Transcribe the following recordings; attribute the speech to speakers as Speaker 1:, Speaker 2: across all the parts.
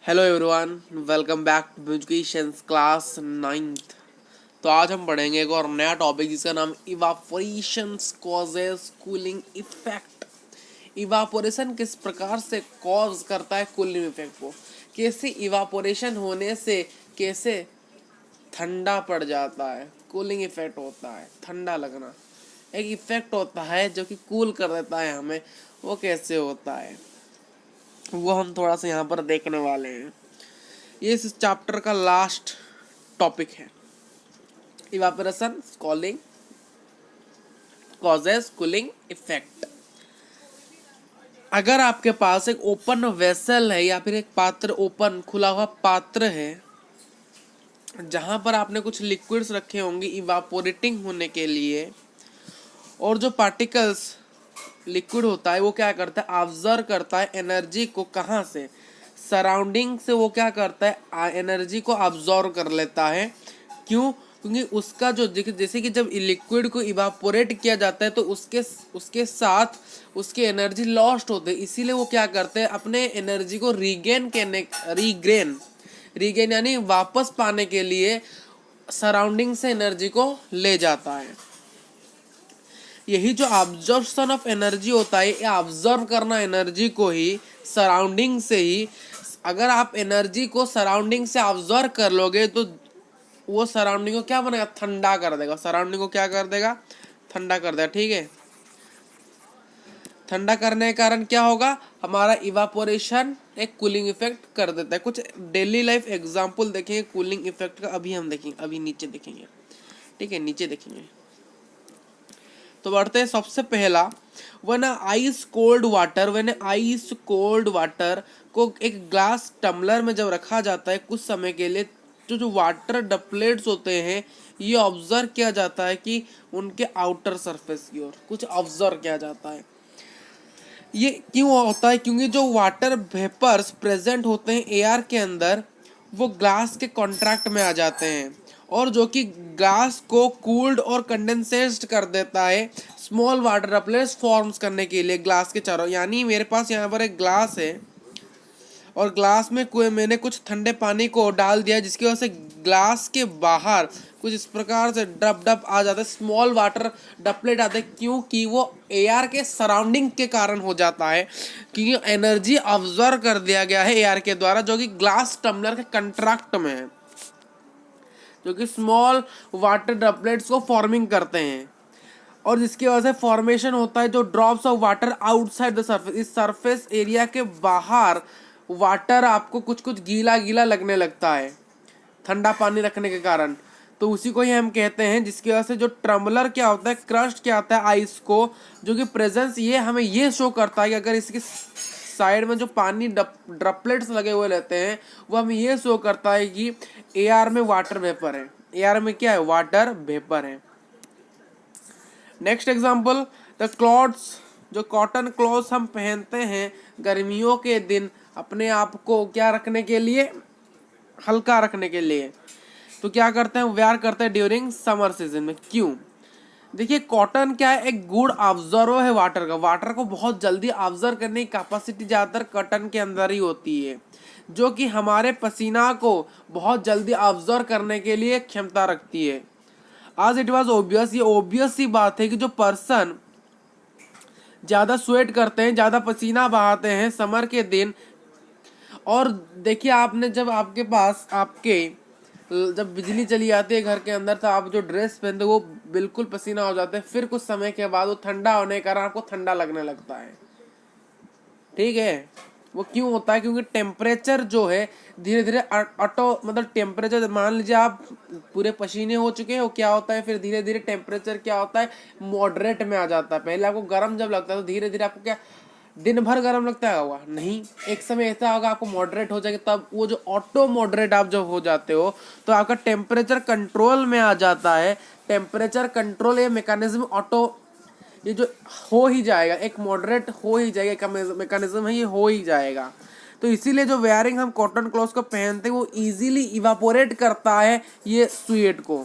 Speaker 1: Hello everyone, welcome back to educations class 9th। तो आज हम पढ़ेंगे एक और नया टॉपिक जिसका नाम evaporation causes cooling effect. Evaporation किस प्रकार से कॉज करता है कूलिंग इफेक्ट को, कैसे इवापोरेशन होने से कैसे ठंडा पड़ जाता है, कूलिंग इफेक्ट होता है, ठंडा लगना एक इफेक्ट होता है जो कि कूल कर देता है हमें, वो कैसे होता है वो हम थोड़ा सा यहाँ पर देखने वाले हैं। ये इस चैप्टर का लास्ट टॉपिक है, evaporation calling causes cooling effect. अगर आपके पास एक ओपन वेसल है या फिर एक पात्र, ओपन खुला हुआ पात्र है जहां पर आपने कुछ लिक्विड्स रखे होंगे इवापोरेटिंग होने के लिए, और जो पार्टिकल्स लिक्विड होता है वो क्या करता है, ऑब्जर्व करता है एनर्जी को। कहाँ से? सराउंडिंग से। वो क्या करता है, एनर्जी को ऑब्जर्व कर लेता है। क्यों? क्योंकि उसका जो जैसे कि जब लिक्विड को इवापोरेट किया जाता है तो उसके साथ उसकी एनर्जी लॉस्ट होते है, इसीलिए वो क्या करते हैं, अपने एनर्जी को रीगेन यानी वापस पाने के लिए सराउंडिंग से एनर्जी को ले जाता है। यही जो ऑब्जर्वेशन ऑफ एनर्जी होता है, ये ऑब्जर्व करना एनर्जी को ही सराउंडिंग से ही। अगर आप एनर्जी को सराउंडिंग से ऑब्जर्व कर लोगे तो वो सराउंडिंग को क्या बनेगा, ठंडा कर देगा। सराउंडिंग को क्या कर देगा, ठंडा कर देगा। ठीक है, ठंडा करने के कारण क्या होगा, हमारा इवापोरेशन एक कूलिंग इफेक्ट कर देता है। कुछ डेली लाइफ एग्जांपल देखेंगे कूलिंग इफेक्ट का, अभी हम देखेंगे, अभी नीचे देखेंगे। ठीक है, नीचे देखेंगे। तो बढ़ते हैं। सबसे पहला, व्हेन आइस कोल्ड वाटर को एक ग्लास टम्बलर में जब रखा जाता है कुछ समय के लिए, तो जो वाटर डपलेट्स होते हैं ये ऑब्जर्व किया जाता है कि उनके आउटर सरफेस की ओर कुछ ऑब्जर्व किया जाता है। ये क्यों होता है? क्योंकि जो वाटर वेपर्स प्रेजेंट होते हैं एयर के अंदर वो ग्लास के कॉन्ट्रैक्ट में आ जाते हैं, और जो कि ग्लास को कूल्ड और कंडेंसेस्ड कर देता है स्मॉल वाटर ड्रॉपलेट्स फॉर्म्स करने के लिए ग्लास के चारों। यानी मेरे पास यहाँ पर एक ग्लास है और ग्लास में मैंने कुछ ठंडे पानी को डाल दिया, जिसकी वजह से ग्लास के बाहर कुछ इस प्रकार से डब डब आ जाता है, स्मॉल वाटर डपलेट आते हैं। क्योंकि वो एयर के सराउंडिंग के कारण हो जाता है, क्योंकि एनर्जी ऑब्जर्व कर दिया गया है एयर के द्वारा, जो कि ग्लास टम्बलर के कंट्रैक्ट में है, जो कि स्मॉल वाटर ड्रॉपलेट्स को फॉर्मिंग करते हैं, और जिसकी वजह से फॉर्मेशन होता है जो drops of water outside the surface. इस सरफेस एरिया के बाहर वाटर आपको कुछ कुछ गीला गीला लगने लगता है ठंडा पानी रखने के कारण। तो उसी को ही हम कहते हैं, जिसकी वजह से जो ट्रम्बलर क्या होता है, क्रस्ट क्या आता है आइस को, जो कि प्रेजेंस ये हमें ये शो करता है कि अगर इसकी साइड में जो पानी ड्रॉपलेट्स लगे हुए रहते हैं वो हमें ये शो करता है कि एयर में वाटर वेपर है। एयर में क्या है, वाटर वेपर है। नेक्स्ट एग्जांपल, द क्लॉथ्स, जो कॉटन क्लॉथ्स हम पहनते हैं गर्मियों के दिन अपने आप को क्या रखने के लिए, हल्का रखने के लिए, तो क्या करते हैं, वेयर करते हैं ड्यूरिंग समर सीजन में। क्यों? देखिए, कॉटन क्या है, एक गुड ऑब्जर्वर है वाटर का। वाटर को बहुत जल्दी ऑब्जर्व करने की कैपेसिटी ज़्यादातर कॉटन के अंदर ही होती है, जो कि हमारे पसीना को बहुत जल्दी ऑब्जर्व करने के लिए क्षमता रखती है। आज इट वॉज ओबियस, ये ओबियस सी बात है कि जो पर्सन ज़्यादा स्वेट करते हैं, ज़्यादा पसीना बहाते हैं समर के दिन, और देखिए आपने जब आपके पास जब बिजली चली जाती है घर के अंदर तो आप जो ड्रेस पहनते हो वो बिल्कुल पसीना हो जाते हैं, फिर कुछ समय के बाद वो ठंडा होने के कारण आपको ठंडा लगने लगता है। ठीक है, वो क्यों होता है? क्योंकि टेम्परेचर जो है धीरे धीरे मतलब टेम्परेचर, मान लीजिए आप पूरे पसीने हो चुके हो, क्या होता है फिर धीरे धीरे टेम्परेचर क्या होता है, मॉडरेट में आ जाता है। पहले आपको गर्म जब लगता है तो धीरे धीरे आपको क्या दिन भर गर्म लगता है होगा नहीं, एक समय ऐसा होगा आपको मॉडरेट हो जाएगा, तब वो जो ऑटो मॉडरेट आप जब हो जाते हो तो आपका टेम्परेचर कंट्रोल में आ जाता है। टेम्परेचर कंट्रोल ये मैकेनिज्म ऑटो, ये जो हो ही जाएगा, एक मॉडरेट हो ही जाएगा, एक मैकेनिज्म है, ये हो ही जाएगा। तो इसीलिए जो वेयरिंग हम कॉटन क्लॉथ्स को पहनते हैं वो इजीली इवापोरेट करता है ये स्वेट को,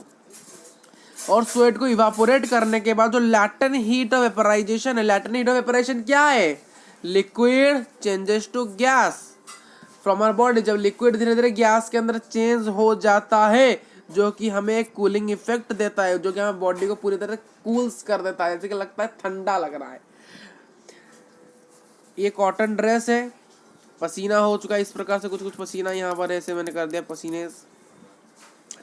Speaker 1: और स्वेट को इवापोरेट करने के बाद जो लैटेंट हीट ऑफ वेपराइजेशन है, लैटेंट हीट ऑफ वेपराइजेशन क्या है, liquid changes to gas, from our body, जब लिक्विड धीरे धीरे गैस के अंदर चेंज हो जाता है जो कि हमें एक कूलिंग इफेक्ट देता है, जो कि हमें बॉडी को पूरी तरह कूल्स कर देता है, जैसे कि लगता है ठंडा लग रहा है। ये कॉटन ड्रेस है, पसीना हो चुका है इस प्रकार से, कुछ कुछ पसीना यहाँ पर ऐसे मैंने कर दिया पसीने,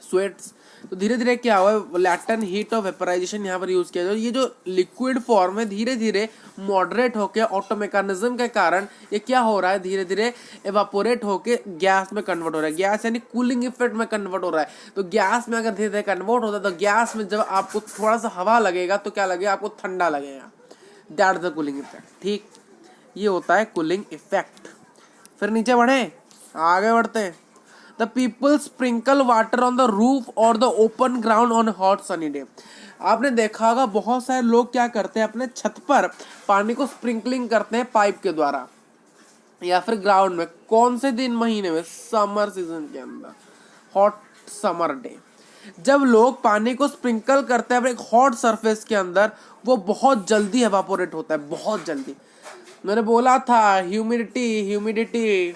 Speaker 1: स्वेट्स। तो धीरे धीरे क्या हुआ, लैटेंट हीट ऑफ वेपराइजेशन यहाँ पर यूज किया जाए। ये जो लिक्विड फॉर्म है धीरे धीरे मॉडरेट होकर ऑटो मैकेनिज्म के कारण ये क्या हो रहा है, धीरे धीरे एवापोरेट होके गैस में कन्वर्ट हो रहा है। गैस यानी कूलिंग इफेक्ट में कन्वर्ट हो रहा है। तो गैस में अगर धीरे धीरे कन्वर्ट होता है तो गैस में जब आपको थोड़ा सा हवा लगेगा तो क्या लगेगा, आपको ठंडा लगेगा। That the cooling effect. ठीक, ये होता है कूलिंग इफेक्ट। फिर नीचे बढ़े, आगे बढ़ते हैं। The people sprinkle water on the roof or the open ground on a hot sunny day. आपने देखा होगा बहुत सारे लोग क्या करते हैं, अपने छत पर पानी को स्प्रिंकलिंग करते हैं पाइप के द्वारा या फिर ग्राउंड में। कौन से दिन, महीने में? समर सीजन के अंदर, हॉट समर डे। जब लोग पानी को स्प्रिंकल करते हैं एक हॉट सरफेस के अंदर, वो बहुत जल्दी एवापोरेट होता है, बहुत जल्दी। मैंने बोला था ह्यूमिडिटी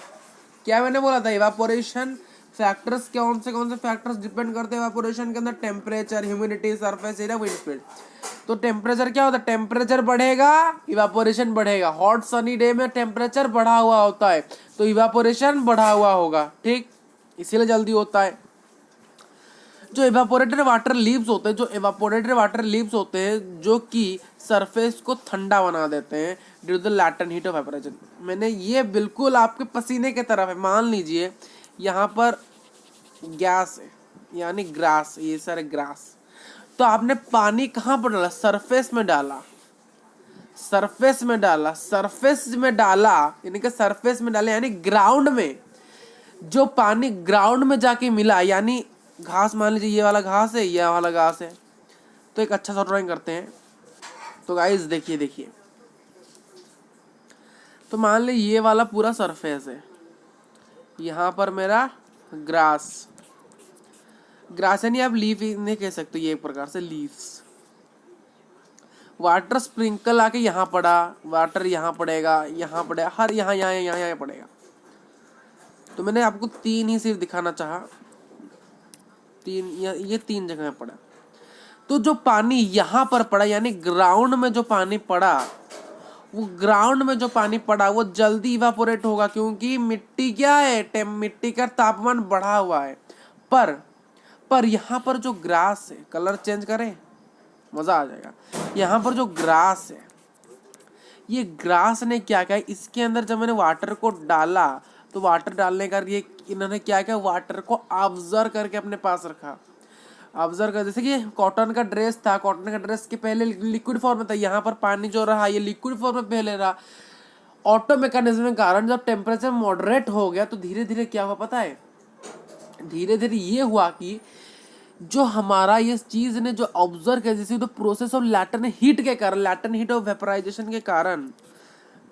Speaker 1: क्या मैंने बोला था, इवापोरेशन फैक्टर्स कौन से फैक्टर्स डिपेंड करते हैं इवापोरेशन के अंदर? Temperature, humidity, surface area, wind speed. तो टेम्परेचर क्या होता है, टेम्परेचर बढ़ेगा इवापोरेशन बढ़ेगा। हॉट सनी डे में टेम्परेचर बढ़ा हुआ होता है तो इवापोरेशन बढ़ा हुआ होगा। ठीक, इसीलिए जल्दी होता है। जो इवापोरेटेड वाटर लीव्स होते हैं जो कि सरफेस को ठंडा बना देते हैं due to the latent heat of vaporisation. मैंने ये बिल्कुल आपके पसीने की तरफ है। मान लीजिए यहाँ पर गैस है यानी ग्रास, ये सारे ग्रास। तो आपने पानी कहाँ पर डाला? सरफेस में डाला यानी कि सरफेस में डाला यानी ग्राउंड में। जो पानी ग्राउंड में जाके मिला यानी घास, मान लीजिए ये वाला घास है, ये वाला घास है। तो एक अच्छा सा ड्राइंग करते हैं। तो गाइस देखिए, तो मान लीजिए ये वाला पूरा सरफेस है, यहाँ पर मेरा ग्रास यानी आप लीफ नहीं कह सकते, ये एक प्रकार से लीव्स। वाटर स्प्रिंकल आके यहाँ पड़ा, वाटर यहाँ पड़ेगा, यहाँ पड़ेगा, हर यहाँ पड़ेगा। तो मैंने आपको तीन ही सिर्फ दिखाना चाहा, ये तीन जगह पड़ा। तो जो पानी यहाँ पर पड़ा यानी ग्राउंड में जो पानी पड़ा, वो जल्दी इवापोरेट होगा क्योंकि मिट्टी क्या है, मिट्टी का तापमान बढ़ा हुआ है। पर यहाँ पर जो ग्रास है, कलर चेंज करें मजा आ जाएगा। यहाँ पर जो ग्रास है, ये ग्रास ने क्या किया, इसके अंदर जब मैंने वाटर को डाला तो वाटर डालने का ये इन्होंने क्या किया, वाटर को ऑब्जर्व करके अपने पास रखा। जैसे कि कॉटन का ड्रेस था, कॉटन का ड्रेस के पहले लिक्विड फॉर्म में था, यहाँ पर पानी जो रहा ये लिक्विड फॉर्म में पहले रहा। ऑटो मैकेनिज्म के कारण जब टेम्परेचर मॉडरेट हो गया तो धीरे धीरे क्या हुआ पता है, धीरे धीरे ये हुआ कि जो हमारा ये चीज ने जो ऑब्जर्व किया, जैसे तो प्रोसेस ऑफ लैटेंट हीट के कारण, लैटेंट हीट ऑफ वेपराइजेशन के कारण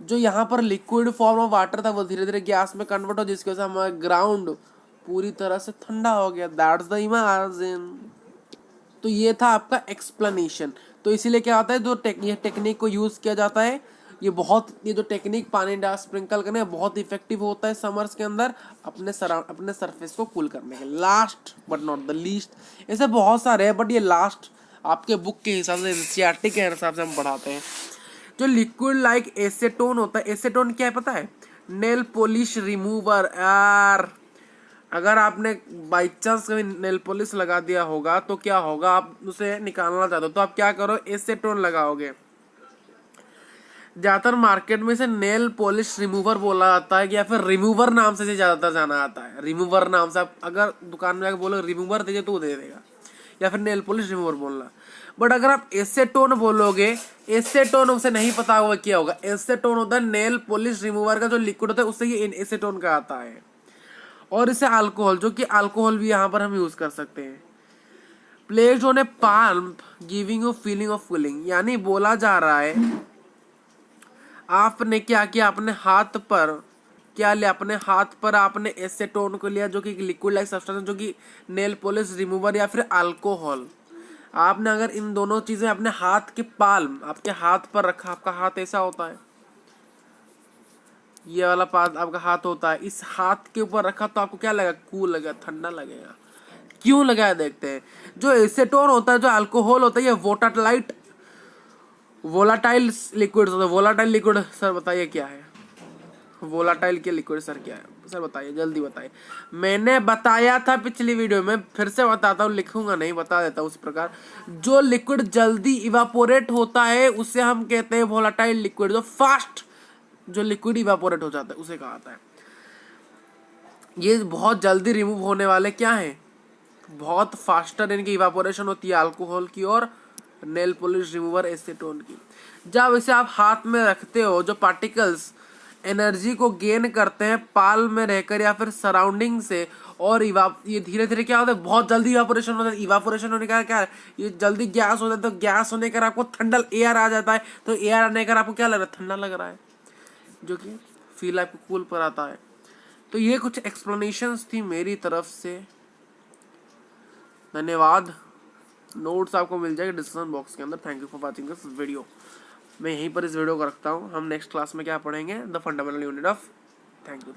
Speaker 1: जो यहाँ पर लिक्विड फॉर्म ऑफ वाटर था वो धीरे धीरे गैस में कन्वर्ट हो, जिसकी वजह से हमारा ग्राउंड पूरी तरह से ठंडा हो गया। That's the imagine. तो ये था आपका एक्सप्लेनेशन। तो इसीलिए क्या होता है, जो ये टेक्निक को यूज किया जाता है, ये जो टेक्निक पानी डाल स्प्रिंकल करने बहुत इफेक्टिव होता है समर्स के अंदर अपने सरफेस को कूल करने के। Last but not the least, ऐसे बहुत सारे हैं बट ये लास्ट आपके बुक के हिसाब से, एनसीईआरटी के हिसाब से हम पढ़ाते हैं। जो लिक्विड लाइक एसीटोन होता है, एसीटोन क्या है पता है? Nail polish remover. यार अगर आपने बाई चांस कभी नेल पॉलिश लगा दिया होगा तो क्या होगा, आप उसे निकालना चाहते हो तो आप क्या करो, एसीटोन लगाओगे। ज्यादातर मार्केट में से नेल पॉलिश रिमूवर बोला जाता है या फिर रिमूवर नाम से ज्यादातर जाना जाता है। रिमूवर नाम से आप अगर दुकान में जाकर बोलो रिमूवर दीजिए तो वो दे देगा, या फिर नेल पॉलिश रिमूवर बोलना। बट अगर आप एसीटोन बोलोगे, एसीटोन उसे नहीं पता होगा क्या होगा। एसीटोन होता है नेल पॉलिश रिमूवर का जो लिक्विड होता है, उससे ये एसीटोन का आता है। और इसे अल्कोहल, जो कि अल्कोहल भी यहाँ पर हम यूज कर सकते हैं। Placed on A palm giving a feeling of cooling, यानी बोला जा रहा है आपने क्या किया, अपने हाथ पर क्या लिया, अपने हाथ पर आपने एसीटोन को लिया जो कि लिक्विड लाइक सब्सटेंस, जो कि नेल पॉलिश रिमूवर या फिर अल्कोहल। आपने अगर इन दोनों चीजें अपने हाथ के पाल्म, आपके हाथ पर रखा, आपका हाथ ऐसा होता है, ये वाला पार्ट आपका हाथ होता है, इस हाथ के ऊपर रखा तो आपको क्या लगेगा, कूल लगेगा, ठंडा लगेगा। क्यों लगाया देखते हैं। जो एसीटोन होता है, जो अल्कोहल होता है, ये वोलाटाइल लिक्विड होता है। वोलाटाइल लिक्विड सर बताइए क्या है, वोलाटाइल के लिक्विड सर क्या है, सर बताइए जल्दी बताइए। मैंने बताया था पिछली वीडियो में, फिर से बताता हूँ, लिखूंगा नहीं, बता देता हूँ। उस प्रकार जो लिक्विड जल्दी इवापोरेट होता है उसे हम कहते हैं वोलाटाइल लिक्विड। जो फास्ट जो लिक्विड इवापोरेट हो जाता है उसे कहा जाता है। ये बहुत जल्दी रिमूव होने वाले क्या है, बहुत फास्टर इनकी इवापोरेशन होती है अल्कोहल की और नेल पॉलिश रिमूवर एसीटोन की। जब इसे आप हाथ में रखते हो, जो पार्टिकल्स एनर्जी को गेन करते हैं पाल में रहकर या फिर सराउंडिंग से, और ये धीरे धीरे क्या होता है, बहुत जल्दी इवापोरेशन होता है। इवापोरेशन होने का क्या है, ये जल्दी गैस होता है, तो गैस होने का आपको ठंडा एयर आ जाता है, तो एयर आने का आपको क्या लग रहा है, ठंडा लग रहा है, जो कि फील आपको कूल पर आता है। तो ये कुछ एक्सप्लेनेशंस थी मेरी तरफ से, धन्यवाद। नोट्स आपको मिल जाएगा डिस्क्रिप्शन बॉक्स के अंदर। Thank you for watching this video. मैं यहीं पर इस वीडियो को रखता हूँ। हम नेक्स्ट क्लास में क्या पढ़ेंगे, the fundamental unit of. Thank you.